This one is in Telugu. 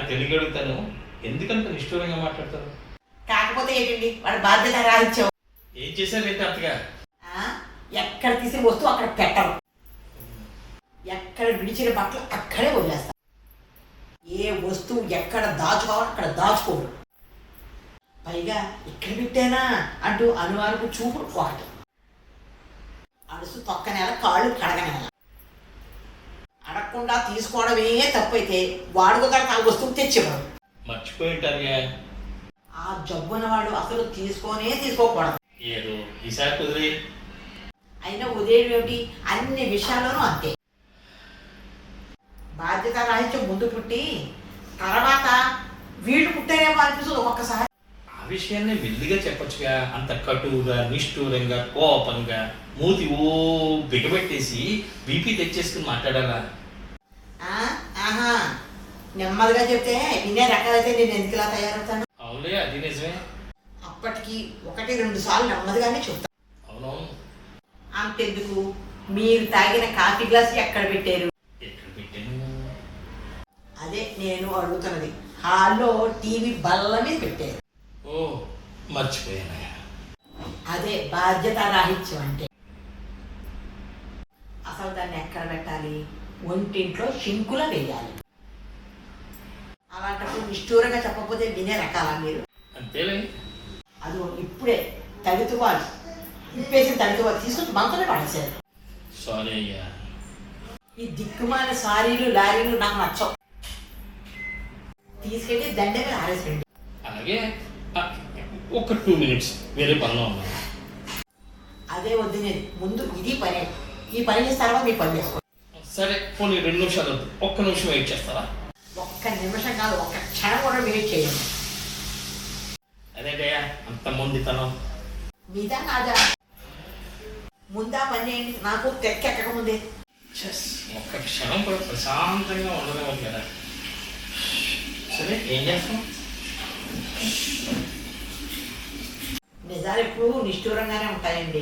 తెలుగు అడుగుతాను, ఎందుకంత నిష్ఠూరంగా మాట్లాడతారు? కాకపోతే ఏంటండి వాడు బాధ్యత రాహిత్యం. ఏం చేశారేంటి అత్తగా? ఎక్కడ తీసిన వస్తువు అక్కడ పెట్టరు, ఎక్కడ విడిచిన బట్టలు అక్కడే వదిలేస్తారు. ఏ వస్తువు ఎక్కడ దాచుకోవాలో అక్కడ దాచుకోరు. పైగా ఇక్కడ పెట్టానా అంటూ అనుమానపు చూపుడు ఒకటి. అడుసు తొక్కనేల కాళ్ళు కడగనేల. అడగకుండా తీసుకోవడమే తప్పైతే వాడుకోగల ఆ వస్తువు తెచ్చివ్వడు. మర్చిపోయి ఉంటారుగా. ఆ జబ్బున వాడు అసలు తీసుకోకూడదు. ఏదో ఈసారి కుదిరి. అయినా ఉదయం ఏమిటి, అన్ని విషయాల్లోనూ అంతే. బాధ్యత రాహిత్యం ముందు పుట్టి తర్వాత వీళ్ళు పుట్టారేమో అనిపిస్తుంది ఒక్కొక్కసారి. ఆ విషయాన్ని మెల్లిగా చెప్పొచ్చుగా. అంత కటువుగా, నిష్ఠూరంగా, కోపంగా, మూతి ఓ బిగబెట్టేసి బీపీ తెచ్చేసుకుని మాట్లాడాలా? ఆహా, నెమ్మదిగా చెప్తే వినే రకాలైతే నేను ఎందుకు ఇలా తయారవుతాను? అవునులే, అది నిజమే. అప్పటికి 1-2 సార్లు నెమ్మదిగానే చెప్తాను. అవునవును. అంతెందుకు, మీరు తాగిన కాఫీ గ్లాస్ ఎక్కడ పెట్టారు? ఎక్కడ పెట్టాను? అదే నేను అడుగుతున్నది. హాల్లో టీవీ బల్ల మీద పెట్టారు. ఓ, మర్చిపోయాను. అదే బాధ్యత రాహిత్యం అంటే. అసలు దాన్ని ఎక్కడ పెట్టాలి? ఒంటింట్లో షింకులో వేయాలి. అలాంటప్పుడు నిష్ఠూరంగా చెప్పకపోతే వినే రకాలా మీరు? అంతేలే. అది ఇప్పుడే తడితువాలు ఇప్పేసి తడితువాలు తీసుకొచ్చి మంతనే పడేశారు. సారీ అయ్యా. ఈ దిక్కుమాల సారీలు లారీలు నాకు నచ్చవు. తీసుకెళ్ళి దండ మీద ఆరేసండి. అలాగే. ఒక 2 minutes వేరే పనిలో ఉన్నా. అదే వద్దునేది, ముందు ఇది పనే. ఈ పని చేసిన తర్వాత మీ పని చేసుకోండి. సరే, పోనీ 2 నిమిషాలు వద్దు, 1 నిమిషం వెయిట్ చేస్తారా? 1 నిమిషం కాదు, 1 క్షణం కూడా వెయిట్ చేయండి. అదేంటయ్యా అంత మొండితనం? మీదా కాదా? ముందా పని చేయండి, నాకు తెక్కెక్కక ముందే. 1 క్షణం కూడా ప్రశాంతంగా ఉండదు కదా. సరే, ఏం చేస్తాం? నిజాలు ఎప్పుడు నిష్ఠూరంగానే ఉంటాయండి.